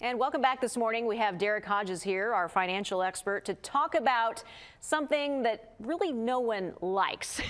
And welcome back this morning. We have Derieck Hodges here, our financial expert, to talk about something that really no one likes,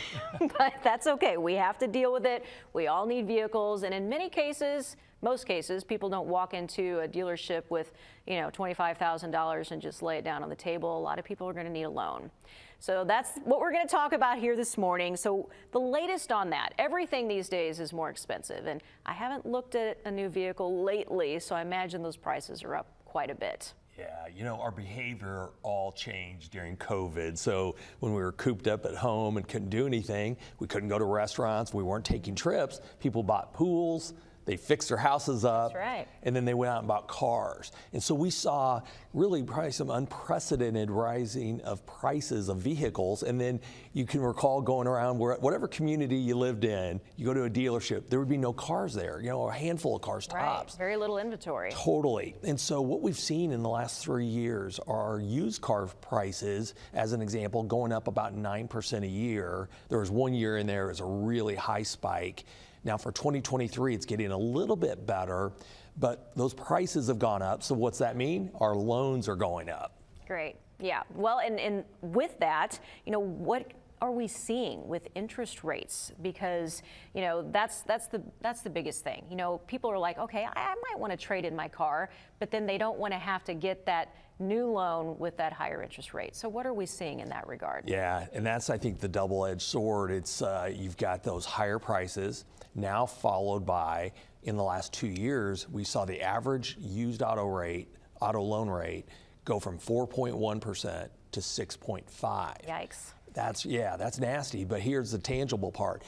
but that's okay. We have to deal with it. We all need vehicles, and in many cases, most cases, people don't walk into a dealership with, $25,000 and just lay it down on the table. A lot of people are going to need a loan. So that's what we're going to talk about here this morning. So the latest on that, everything these days is more expensive, and I haven't looked at a new vehicle lately, so I imagine those prices are up quite a bit. Yeah, our behavior all changed during COVID. So when we were cooped up at home and couldn't do anything, we couldn't go to restaurants, we weren't taking trips, people bought pools, they fixed their houses up, That's right. And then they went out and bought cars. And so we saw really probably some unprecedented rising of prices of vehicles. And then you can recall going around whatever community you lived in, you go to a dealership, there would be no cars there, a handful of cars tops. Right, very little inventory. Totally. And so what we've seen in the last 3 years are used car prices, as an example, going up about 9% a year. There was 1 year in there as a really high spike. Now for 2023, it's getting a little bit better, but those prices have gone up. So what's that mean? Our loans are going up. Great. Yeah. Well, and with that, what are we seeing with interest rates? Because, that's the biggest thing. People are like, okay, I might want to trade in my car, but then they don't want to have to get that new loan with that higher interest rate. So what are we seeing in that regard? Yeah, and that's, I think, the double-edged sword. It's you've got those higher prices, now followed by, in the last 2 years, we saw the average used auto loan rate, go from 4.1% to 6.5. Yikes. That's nasty, but here's the tangible part.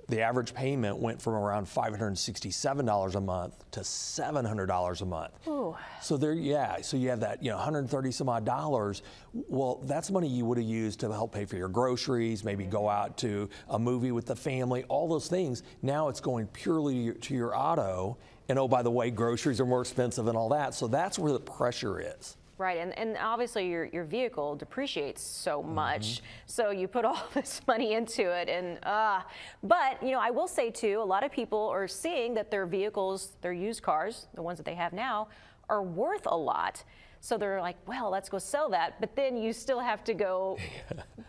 The average payment went from around $567 a month to $700 a month. Ooh. So so you have that, 130 some odd dollars. Well, that's money you would have used to help pay for your groceries, maybe go out to a movie with the family, all those things. Now it's going purely to your auto. And oh, by the way, groceries are more expensive and all that. So that's where the pressure is. Right, and obviously your vehicle depreciates so much, so you put all this money into it, and but I will say too, a lot of people are seeing that their vehicles, their used cars, the ones that they have now, are worth a lot. So they're like, well, let's go sell that, but then you still have to go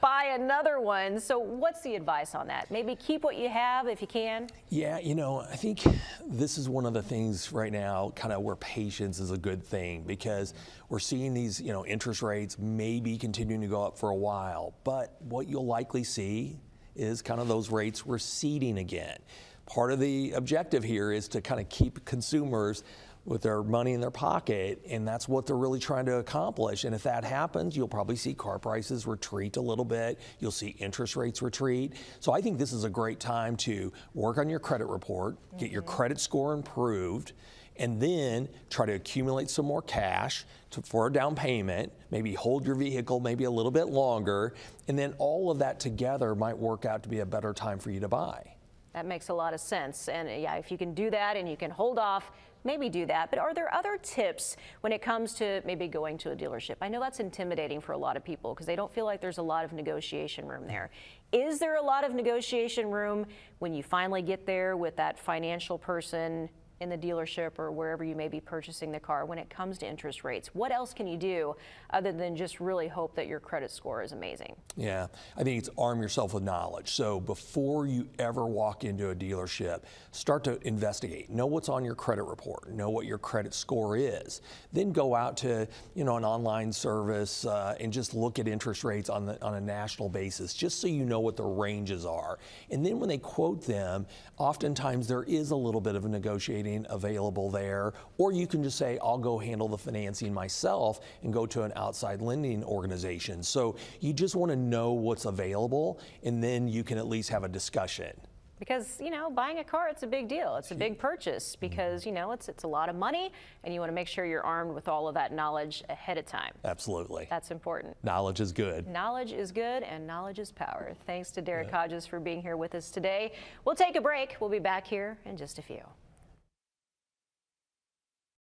buy another one. So what's the advice on that? Maybe keep what you have if you can? Yeah, I think this is one of the things right now, kind of where patience is a good thing, because we're seeing these, interest rates maybe continuing to go up for a while, but what you'll likely see is kind of those rates receding again. Part of the objective here is to kind of keep consumers with their money in their pocket, and that's what they're really trying to accomplish. And if that happens, you'll probably see car prices retreat a little bit. You'll see interest rates retreat. So I think this is a great time to work on your credit report, get your credit score improved, and then try to accumulate some more cash for a down payment, maybe hold your vehicle maybe a little bit longer, and then all of that together might work out to be a better time for you to buy. That makes a lot of sense. And yeah, if you can do that and you can hold off, maybe do that. But are there other tips when it comes to maybe going to a dealership? I know that's intimidating for a lot of people because they don't feel like there's a lot of negotiation room there. Is there a lot of negotiation room when you finally get there with that financial person in the dealership or wherever you may be purchasing the car when it comes to interest rates? What else can you do other than just really hope that your credit score is amazing? Yeah, I think it's arm yourself with knowledge. So before you ever walk into a dealership, start to investigate. Know what's on your credit report. Know what your credit score is. Then go out to an online service and just look at interest rates on a national basis, just so you know what the ranges are. And then when they quote them, oftentimes there is a little bit of a negotiating available there, or you can just say, I'll go handle the financing myself and go to an outside lending organization. So you just want to know what's available, and then you can at least have a discussion. Because, buying a car, it's a big deal. It's a big purchase because, it's a lot of money, and you want to make sure you're armed with all of that knowledge ahead of time. Absolutely. That's important. Knowledge is good. Knowledge is good, and knowledge is power. Thanks to Derieck Hodges for being here with us today. We'll take a break. We'll be back here in just a few.